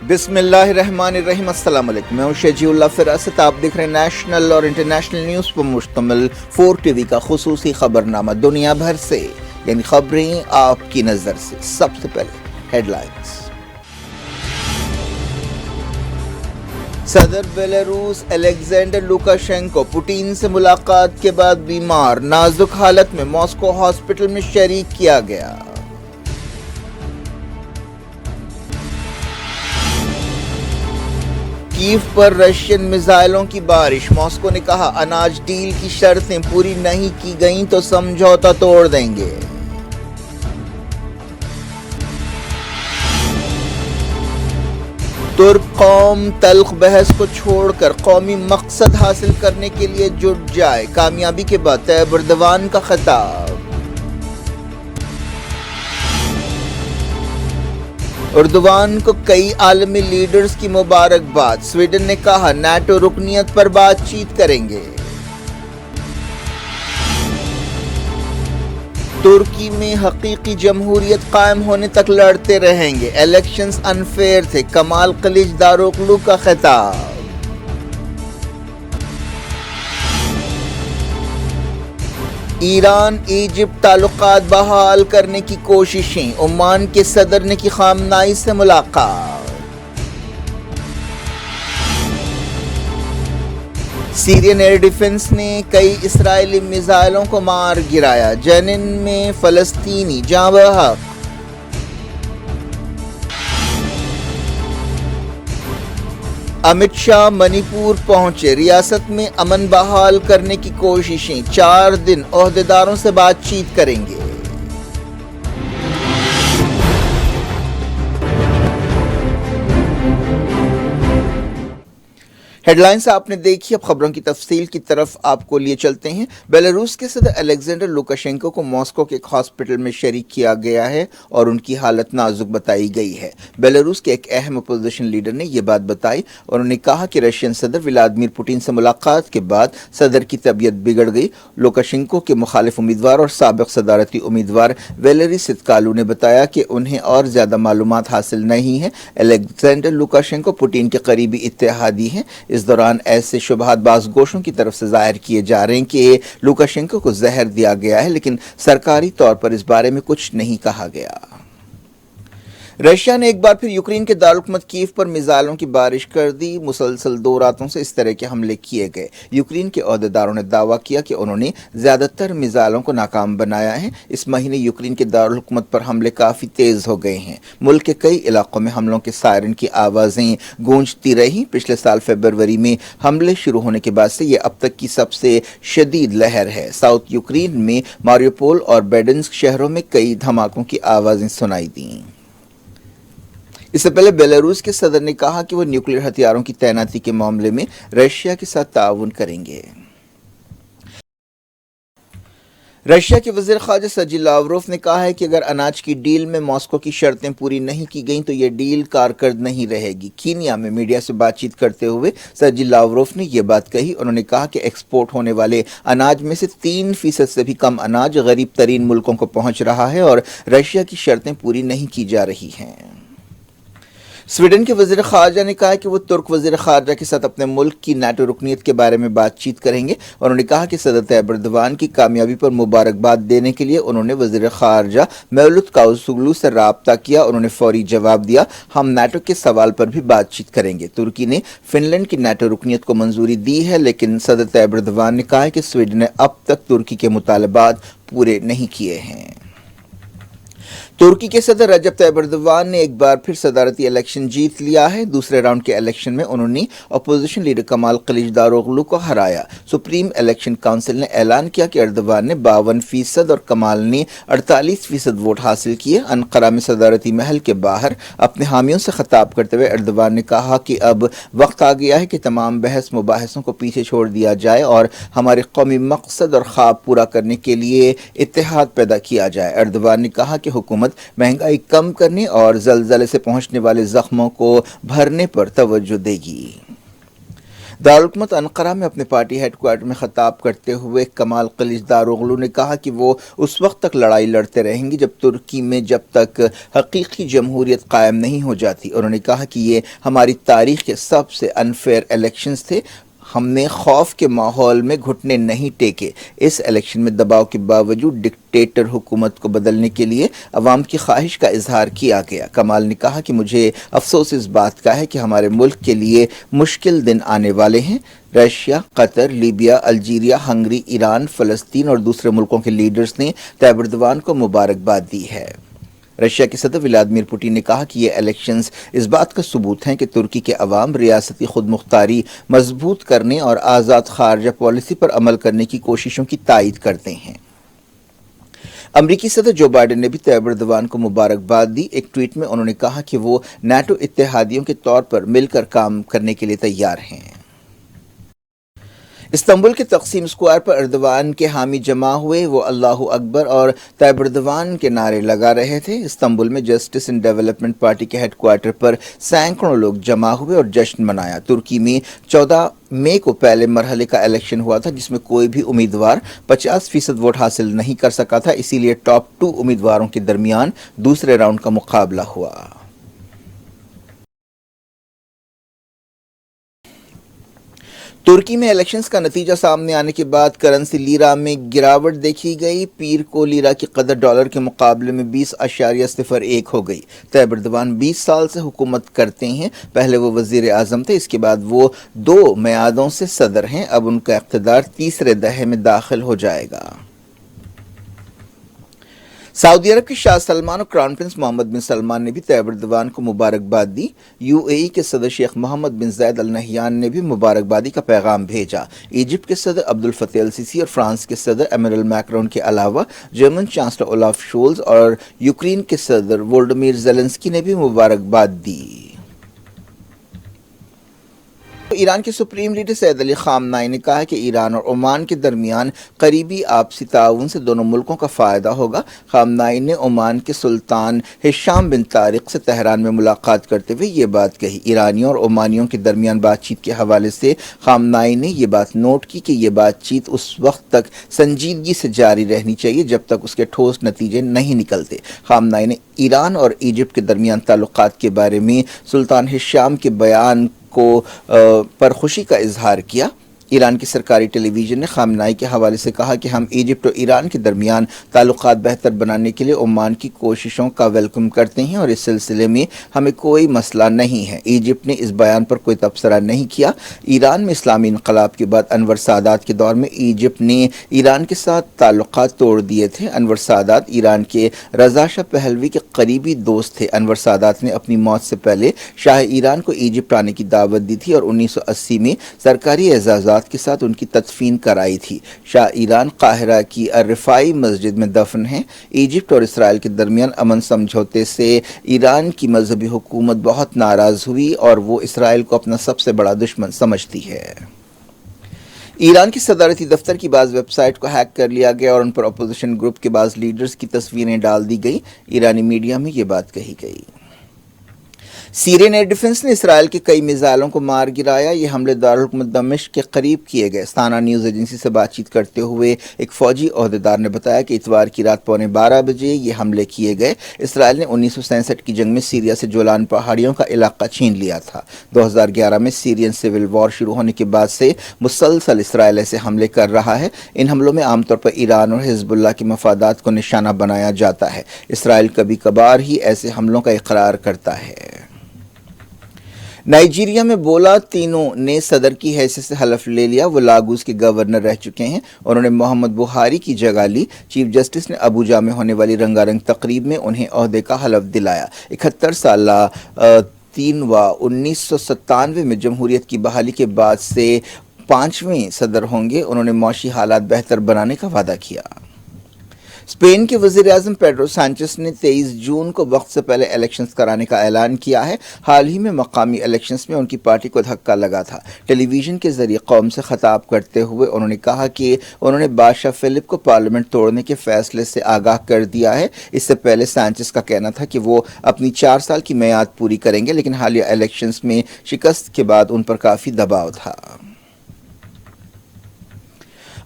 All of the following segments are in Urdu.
بسم اللہ الرحمن الرحیم۔ السلام علیکم، میں ہوں شجیع اللہ فراست۔ آپ دیکھ رہے ہیں نیشنل اور انٹرنیشنل نیوز پر مشتمل 4 ٹی وی کا خصوصی خبرنامہ دنیا بھر سے، یعنی خبریں آپ کی نظر سے۔ سب سے پہلے ہیڈ لائنز۔ صدر بیلاروس الیگزینڈر لوکاشینکو پوٹین سے ملاقات کے بعد بیمار، نازک حالت میں ماسکو ہاسپٹل میں شریک کیا گیا۔ کیف پر رشین میزائلوں کی بارش، ماسکو نے کہا اناج ڈیل کی شرطیں پوری نہیں کی گئیں تو سمجھوتا توڑ دیں گے۔ ترک قوم تلخ بحث کو چھوڑ کر قومی مقصد حاصل کرنے کے لیے جٹ جائے، کامیابی کے بعد طیب اردوان کا خطاب۔ اردوان کو کئی عالمی لیڈرز کی مبارکباد، سویڈن نے کہا نیٹو رکنیت پر بات چیت کریں گے۔ ترکی میں حقیقی جمہوریت قائم ہونے تک لڑتے رہیں گے، الیکشنز انفیئر تھے، کمال کلچ داروغلو کا خطاب۔ ایران ایجپٹ تعلقات بحال کرنے کی کوششیں، عمان کے صدر نے کی خامنائی سے ملاقات۔ سیرین ایئر ڈیفنس نے کئی اسرائیلی میزائلوں کو مار گرایا، جنین میں فلسطینی جاں بحق۔ امت شاہ منی پور پہنچے، ریاست میں امن بحال کرنے کی کوششیں، 4 دن عہدیداروں سے بات چیت کریں گے۔ ہیڈ لائنز آپ نے دیکھی، اب خبروں کی تفصیل کی طرف آپ کو لیے چلتے ہیں۔ بیلاروس کے صدر الیگزینڈر لوکاشینکو کو ماسکو کے ایک ہاسپٹل میں شریک کیا گیا ہے اور ان کی حالت نازک بتائی گئی ہے۔ بیلاروس کے ایک اہم اپوزیشن لیڈر نے یہ بات بتائی اور انہوں نے کہا کہ رشین صدر ولادیمیر پوٹین سے ملاقات کے بعد صدر کی طبیعت بگڑ گئی۔ لوکاشینکو کے مخالف امیدوار اور سابق صدارتی امیدوار ویلری ستکالو نے بتایا کہ انہیں اور زیادہ معلومات حاصل نہیں ہیں۔ الیگزینڈر لوکاشینکو پوٹین کے قریبی اتحادی ہیں۔ اس دوران ایسے شبہات بعض گوشوں کی طرف سے ظاہر کیے جا رہے ہیں کہ لوکاشینکو کو زہر دیا گیا ہے، لیکن سرکاری طور پر اس بارے میں کچھ نہیں کہا گیا۔ رشیا نے ایک بار پھر یوکرین کے دارالحکومت کیف پر میزائلوں کی بارش کر دی۔ مسلسل 2 راتوں سے اس طرح کے حملے کیے گئے۔ یوکرین کے عہدیداروں نے دعویٰ کیا کہ انہوں نے زیادہ تر میزائلوں کو ناکام بنایا ہے۔ اس مہینے یوکرین کے دارالحکومت پر حملے کافی تیز ہو گئے ہیں۔ ملک کے کئی علاقوں میں حملوں کے سائرن کی آوازیں گونجتی رہیں۔ پچھلے سال فروری میں حملے شروع ہونے کے بعد سے یہ اب تک کی سب سے شدید لہر ہے۔ ساؤتھ یوکرین میں ماریوپول اور بیڈنسک شہروں میں کئی دھماکوں کی آوازیں سنائی دیں۔ اس سے پہلے بیلاروس کے صدر نے کہا کہ وہ نیوکلیئر ہتھیاروں کی تعیناتی کے معاملے میں رشیا کے ساتھ تعاون کریں گے۔ رشیا کے وزیر خارجہ سرجی لاوروف نے کہا ہے کہ اگر اناج کی ڈیل میں ماسکو کی شرطیں پوری نہیں کی گئیں تو یہ ڈیل کارکرد نہیں رہے گی۔ کینیا میں میڈیا سے بات چیت کرتے ہوئے سرجی لاوروف نے یہ بات کہی۔ انہوں نے کہا کہ ایکسپورٹ ہونے والے اناج میں سے 3% سے بھی کم اناج غریب ترین ملکوں کو پہنچ رہا ہے اور رشیا کی شرطیں پوری نہیں کی جا رہی ہیں۔ سویڈن کے وزیر خارجہ نے کہا کہ وہ ترک وزیر خارجہ کے ساتھ اپنے ملک کی نیٹو رکنیت کے بارے میں بات چیت کریں گے۔ انہوں نے کہا کہ صدر طیب اردوان کی کامیابی پر مبارکباد دینے کے لیے انہوں نے وزیر خارجہ میولوت کاووسوگلو سے رابطہ کیا۔ انہوں نے فوری جواب دیا، ہم نیٹو کے سوال پر بھی بات چیت کریں گے۔ ترکی نے فن لینڈ کی نیٹو رکنیت کو منظوری دی ہے، لیکن صدر طیب اردوان نے کہا کہ سویڈن نے اب تک ترکی کے مطالبات پورے نہیں کیے ہیں۔ ترکی کے صدر رجب طیب اردوان نے ایک بار پھر صدارتی الیکشن جیت لیا ہے۔ دوسرے راؤنڈ کے الیکشن میں انہوں نے اپوزیشن لیڈر کمال کلچ داروغلو کو ہرایا۔ سپریم الیکشن کونسل نے اعلان کیا کہ اردوان نے 52% اور کمال نے 48% ووٹ حاصل کیے۔ انقرہ میں صدارتی محل کے باہر اپنے حامیوں سے خطاب کرتے ہوئے اردوان نے کہا کہ اب وقت آ گیا ہے کہ تمام بحث مباحثوں کو پیچھے چھوڑ دیا جائے اور ہمارے قومی مقصد اور خواب پورا کرنے کے لیے اتحاد پیدا کیا جائے۔ اردوان نے کہا کہ حکومت مہنگائی کم کرنے اور زلزلے سے پہنچنے والے زخموں کو بھرنے پر توجہ دے گی۔ دارالحکومت انقرہ میں اپنے پارٹی ہیڈ کوارٹر میں خطاب کرتے ہوئے کمال کلچداروغلو نے کہا کہ وہ اس وقت تک لڑائی لڑتے رہیں گے جب تک حقیقی جمہوریت قائم نہیں ہو جاتی۔ انہوں نے کہا کہ یہ ہماری تاریخ کے سب سے انفیئر الیکشنز تھے، ہم نے خوف کے ماحول میں گھٹنے نہیں ٹیکے۔ اس الیکشن میں دباؤ کے باوجود ڈکٹیٹر حکومت کو بدلنے کے لیے عوام کی خواہش کا اظہار کیا گیا۔ کمال نے کہا کہ مجھے افسوس اس بات کا ہے کہ ہمارے ملک کے لیے مشکل دن آنے والے ہیں۔ رشیا، قطر، لیبیا، الجیریا، ہنگری، ایران، فلسطین اور دوسرے ملکوں کے لیڈرز نے طیب اردوان کو مبارکباد دی ہے۔ رشیا کے صدر ولادیمیر پوٹن نے کہا کہ یہ الیکشنز اس بات کا ثبوت ہیں کہ ترکی کے عوام ریاستی خود مختاری مضبوط کرنے اور آزاد خارجہ پالیسی پر عمل کرنے کی کوششوں کی تائید کرتے ہیں۔ امریکی صدر جو بائیڈن نے بھی طیب اردوان کو مبارکباد دی۔ ایک ٹویٹ میں انہوں نے کہا کہ وہ نیٹو اتحادیوں کے طور پر مل کر کام کرنے کے لیے تیار ہیں۔ استنبول کے تقسیم اسکوائر پر اردوان کے حامی جمع ہوئے، وہ اللہ اکبر اور طیب اردوان کے نعرے لگا رہے تھے۔ استنبول میں جسٹس اینڈ ڈیولپمنٹ پارٹی کے ہیڈ کوارٹر پر سینکڑوں لوگ جمع ہوئے اور جشن منایا۔ ترکی میں 14 مئی کو پہلے مرحلے کا الیکشن ہوا تھا جس میں کوئی بھی امیدوار 50% ووٹ حاصل نہیں کر سکا تھا، اسی لیے ٹاپ 2 امیدواروں کے درمیان دوسرے راؤنڈ کا مقابلہ ہوا۔ ترکی میں الیکشنز کا نتیجہ سامنے آنے کے بعد کرنسی لیرا میں گراوٹ دیکھی گئی۔ پیر کو لیرا کی قدر ڈالر کے مقابلے میں 20.01 ہو گئی۔ طیب اردوان 20 سال سے حکومت کرتے ہیں، پہلے وہ وزیر اعظم تھے، اس کے بعد وہ 2 میعادوں سے صدر ہیں، اب ان کا اقتدار تیسرے دہے میں داخل ہو جائے گا۔ سعودی عرب کے شاہ سلمان اور کراؤن پرنس محمد بن سلمان نے بھی طیب اردوان کو مبارکباد دی۔ UAE کے صدر شیخ محمد بن زائد ال نہیان نے بھی مبارکبادی کا پیغام بھیجا۔ ایجپٹ کے صدر عبدالفتح السیسی اور فرانس کے صدر ایمانوئل میکرون کے علاوہ جرمن چانسلر اولاف شولز اور یوکرین کے صدر وولودیمیر زیلنسکی نے بھی مبارکباد دی۔ ایران کے سپریم لیڈر سید علی خامنائی نے کہا کہ ایران اور عمان کے درمیان قریبی آپسی تعاون سے دونوں ملکوں کا فائدہ ہوگا۔ خامنائی نے عمان کے سلطان ہشام بن طارق سے تہران میں ملاقات کرتے ہوئے یہ بات کہی۔ ایرانیوں اور عمانیوں کے درمیان بات چیت کے حوالے سے خامنائی نے یہ بات نوٹ کی کہ یہ بات چیت اس وقت تک سنجیدگی سے جاری رہنی چاہیے جب تک اس کے ٹھوس نتیجے نہیں نکلتے۔ خامنائی نے ایران اور ایجپٹ کے درمیان تعلقات کے بارے میں سلطان ہشام کے بیان پر خوشی کا اظہار کیا۔ ایران کی سرکاری ٹیلی ویژن نے خامنائی کے حوالے سے کہا کہ ہم ایجپٹ اور ایران کے درمیان تعلقات بہتر بنانے کے لیے عمان کی کوششوں کا ویلکم کرتے ہیں اور اس سلسلے میں ہمیں کوئی مسئلہ نہیں ہے۔ ایجپٹ نے اس بیان پر کوئی تبصرہ نہیں کیا۔ ایران میں اسلامی انقلاب کے بعد انور سادات کے دور میں ایجپٹ نے ایران کے ساتھ تعلقات توڑ دیے تھے۔ انور سادات ایران کے رضا شاہ پہلوی کے قریبی دوست تھے۔ انور سادات نے اپنی موت سے پہلے شاہ ایران کو ایجپٹ آنے کی دعوت دی تھی اور 1980 میں سرکاری اعزازات کے ساتھ ان کی تدفین کرائی تھی۔ شاہ ایران قاہرہ کی الرفاعی مسجد میں دفن ہیں۔ ایجپٹ اور اسرائیل کے درمیان امن سمجھوتے سے ایران کی مذہبی حکومت بہت ناراض ہوئی اور وہ اسرائیل کو اپنا سب سے بڑا دشمن سمجھتی ہے۔ ایران کی صدارتی دفتر کی بعض ویب سائٹ کو ہیک کر لیا گیا اور ان پر اپوزیشن گروپ کے بعض لیڈرز کی تصویریں ڈال دی گئی۔ ایرانی میڈیا میں یہ بات کہی گئی۔ سیرین ایئر ڈیفنس نے اسرائیل کے کئی میزائلوں کو مار گرایا۔ یہ حملے دارالحکومت دمشق کے قریب کیے گئے۔ ستانہ نیوز ایجنسی سے بات چیت کرتے ہوئے ایک فوجی عہدیدار نے بتایا کہ اتوار کی رات 12:15 بجے یہ حملے کیے گئے۔ اسرائیل نے 1967 کی جنگ میں سیریا سے جولان پہاڑیوں کا علاقہ چھین لیا تھا۔ 2011 میں سیرین سول وار شروع ہونے کے بعد سے مسلسل اسرائیل ایسے حملے کر رہا ہے۔ ان حملوں میں عام طور پر ایران اور حزب اللہ کے مفادات کو نشانہ بنایا جاتا ہے۔ اسرائیل کبھی کبھار ہی ایسے حملوں کا اقرار کرتا ہے۔ نائجیریا میں بولا تینوں نے صدر کی حیثیت سے حلف لے لیا۔ وہ لاگوس کے گورنر رہ چکے ہیں۔ انہوں نے محمد بہاری کی جگہ لی۔ چیف جسٹس نے ابوجا میں ہونے والی رنگا رنگ تقریب میں انہیں عہدے کا حلف دلایا۔ 71 سالہ 1997 میں جمہوریت کی بحالی کے بعد سے 5ویں صدر ہوں گے۔ انہوں نے معاشی حالات بہتر بنانے کا وعدہ کیا۔ اسپین کے وزیر اعظم پیڈرو سانچیز نے 23 جون کو وقت سے پہلے الیکشنز کرانے کا اعلان کیا ہے۔ حال ہی میں مقامی الیکشنز میں ان کی پارٹی کو دھکا لگا تھا۔ ٹیلی ویژن کے ذریعے قوم سے خطاب کرتے ہوئے انہوں نے کہا کہ انہوں نے بادشاہ فلپ کو پارلیمنٹ توڑنے کے فیصلے سے آگاہ کر دیا ہے۔ اس سے پہلے سانچیز کا کہنا تھا کہ وہ اپنی 4 سال کی میعاد پوری کریں گے، لیکن حالیہ الیکشنز میں شکست کے بعد ان پر کافی دباؤ تھا۔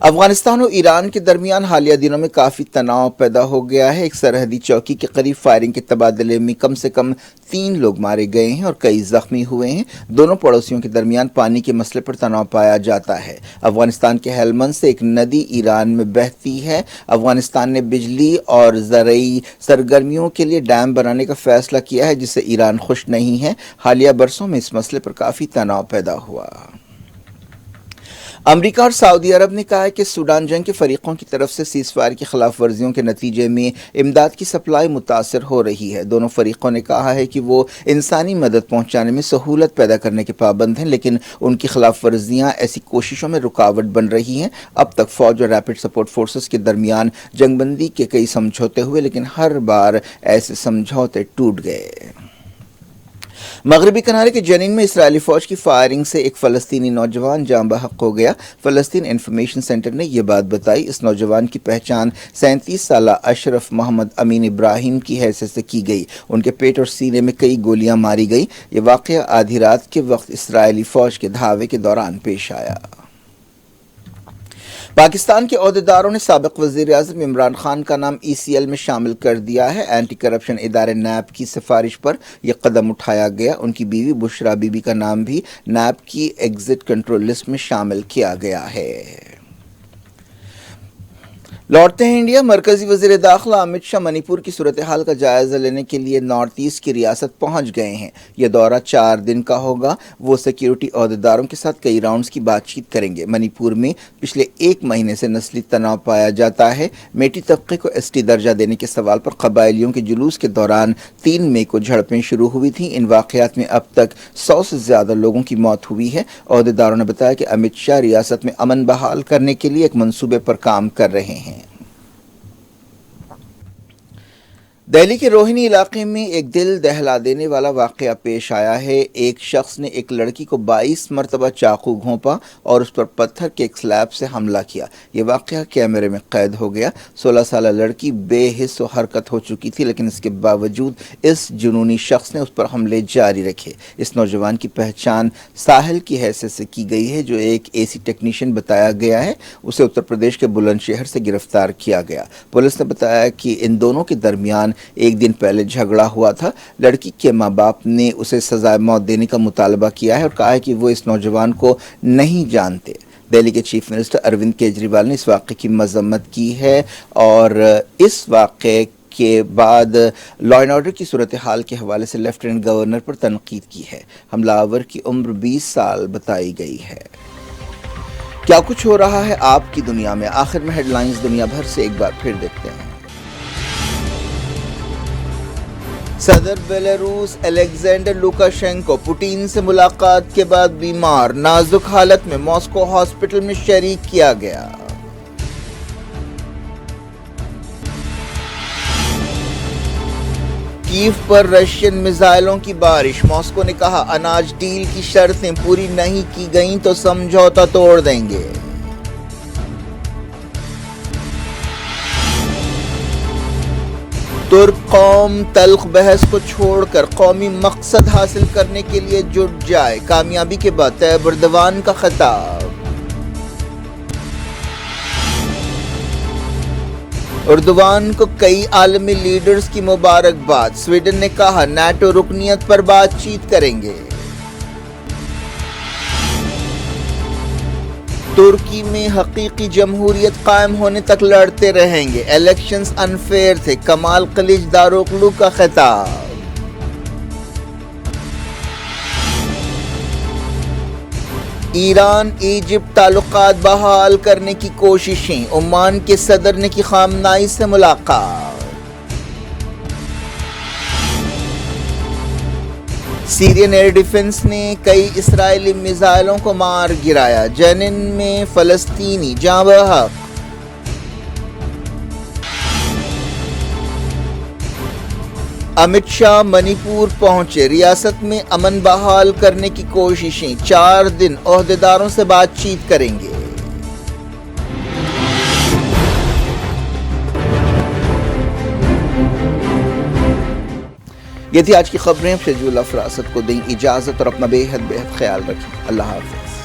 افغانستان اور ایران کے درمیان حالیہ دنوں میں کافی تناؤ پیدا ہو گیا ہے۔ ایک سرحدی چوکی کے قریب فائرنگ کے تبادلے میں کم سے کم 3 لوگ مارے گئے ہیں اور کئی زخمی ہوئے ہیں۔ دونوں پڑوسیوں کے درمیان پانی کے مسئلے پر تناؤ پایا جاتا ہے۔ افغانستان کے ہیلمند سے ایک ندی ایران میں بہتی ہے۔ افغانستان نے بجلی اور زرعی سرگرمیوں کے لیے ڈیم بنانے کا فیصلہ کیا ہے، جس سے ایران خوش نہیں ہے۔ حالیہ برسوں میں اس مسئلے پر کافی تناؤ پیدا ہوا۔ امریکہ اور سعودی عرب نے کہا ہے کہ سوڈان جنگ کے فریقوں کی طرف سے سیز فائر کی خلاف ورزیوں کے نتیجے میں امداد کی سپلائی متاثر ہو رہی ہے۔ دونوں فریقوں نے کہا ہے کہ وہ انسانی مدد پہنچانے میں سہولت پیدا کرنے کے پابند ہیں، لیکن ان کی خلاف ورزیاں ایسی کوششوں میں رکاوٹ بن رہی ہیں۔ اب تک فوج اور ریپڈ سپورٹ فورسز کے درمیان جنگ بندی کے کئی سمجھوتے ہوئے، لیکن ہر بار ایسے سمجھوتے ٹوٹ گئے۔ مغربی کنارے کے جنین میں اسرائیلی فوج کی فائرنگ سے ایک فلسطینی نوجوان جاں بحق ہو گیا۔ فلسطین انفارمیشن سینٹر نے یہ بات بتائی۔ اس نوجوان کی پہچان 37 سالہ اشرف محمد امین ابراہیم کی حیثیت سے کی گئی۔ ان کے پیٹ اور سینے میں کئی گولیاں ماری گئی۔ یہ واقعہ آدھی رات کے وقت اسرائیلی فوج کے دھاوے کے دوران پیش آیا۔ پاکستان کے عہدیداروں نے سابق وزیر اعظم عمران خان کا نام ECL میں شامل کر دیا ہے۔ اینٹی کرپشن ادارے نیب کی سفارش پر یہ قدم اٹھایا گیا۔ ان کی بیوی بشرا بی بی کا نام بھی نیب کی ایگزٹ کنٹرول لسٹ میں شامل کیا گیا ہے۔ لوٹتے ہیں انڈیا۔ مرکزی وزیر داخلہ امت شاہ منی پور کی صورتحال کا جائزہ لینے کے لیے نارتھ ایسٹ کی ریاست پہنچ گئے ہیں۔ یہ دورہ 4 دن کا ہوگا۔ وہ سیکیورٹی عہدیداروں کے ساتھ کئی راؤنڈز کی بات چیت کریں گے۔ منی پور میں پچھلے 1 مہینے سے نسلی تناؤ پایا جاتا ہے۔ میٹی طبقے کو ST درجہ دینے کے سوال پر قبائلیوں کے جلوس کے دوران 3 مئی کو جھڑپیں شروع ہوئی تھیں۔ ان واقعات میں اب تک 100 سے زیادہ لوگوں کی موت ہوئی ہے۔ عہدیداروں نے بتایا کہ امت شاہ ریاست میں امن بحال کرنے کے لیے ایک منصوبے پر کام کر رہے ہیں۔ دہلی کے روہنی علاقے میں ایک دل دہلا دینے والا واقعہ پیش آیا ہے۔ ایک شخص نے ایک لڑکی کو 22 مرتبہ چاقو گھونپا اور اس پر پتھر کے ایک سلیب سے حملہ کیا۔ یہ واقعہ کیمرے میں قید ہو گیا۔ 16 سالہ لڑکی بے حس و حرکت ہو چکی تھی، لیکن اس کے باوجود اس جنونی شخص نے اس پر حملے جاری رکھے۔ اس نوجوان کی پہچان ساحل کی حیثیت سے کی گئی ہے، جو ایک AC ٹیکنیشین بتایا گیا ہے۔ اسے اتر پردیش کے بلند شہر سے گرفتار کیا گیا۔ پولیس نے بتایا کہ ان دونوں کے درمیان 1 دن پہلے جھگڑا ہوا تھا۔ لڑکی کے ماں باپ نے اسے سزائے موت دینے کا مطالبہ کیا ہے اور کہا ہے کہ وہ اس نوجوان کو نہیں جانتے۔ دہلی کے چیف منسٹر اروند کیجریوال نے اس واقعے کی مذمت کی ہے اور اس واقعے کے بعد لا اینڈ آرڈر کی صورتحال کے حوالے سے لیفٹیننٹ گورنر پر تنقید کی ہے۔ حملہ آور کی عمر 20 سال بتائی گئی ہے۔ کیا کچھ ہو رہا ہے آپ کی دنیا میں؟ آخر میں ہیڈ لائنز دنیا بھر سے ایک بار پھر دیکھتے ہیں۔ صدر بیلاروس الیگزینڈر لوکاشینکو پوٹین سے ملاقات کے بعد بیمار، نازک حالت میں ماسکو ہاسپٹل میں شریک کیا گیا۔ کیف پر رشین میزائلوں کی بارش، ماسکو نے کہا اناج ڈیل کی شرطیں پوری نہیں کی گئیں تو سمجھوتا توڑ دیں گے۔ ترک قوم تلخ بحث کو چھوڑ کر قومی مقصد حاصل کرنے کے لیے جٹ جائے، کامیابی کے بعد طیب اردوان کا خطاب۔ اردوان کو کئی عالمی لیڈرز کی مبارکباد، سویڈن نے کہا نیٹو رکنیت پر بات چیت کریں گے۔ ترکی میں حقیقی جمہوریت قائم ہونے تک لڑتے رہیں گے، الیکشنز انفیئر تھے، کمال کلچ داروغلو کا خطاب۔ ایران ایجپٹ تعلقات بحال کرنے کی کوششیں، عمان کے صدر نے کی خامنائی سے ملاقات۔ سیرین ایئر ڈیفنس نے کئی اسرائیلی میزائلوں کو مار گرایا، جنین میں فلسطینی جاں بحق۔ امت شاہ منی پور پہنچے، ریاست میں امن بحال کرنے کی کوششیں، 4 دن عہدیداروں سے بات چیت کریں گے۔ یہ تھی آج کی خبریں۔ شجول افراست کو دیں اجازت اور اپنا بے حد خیال رکھیں۔ اللہ حافظ۔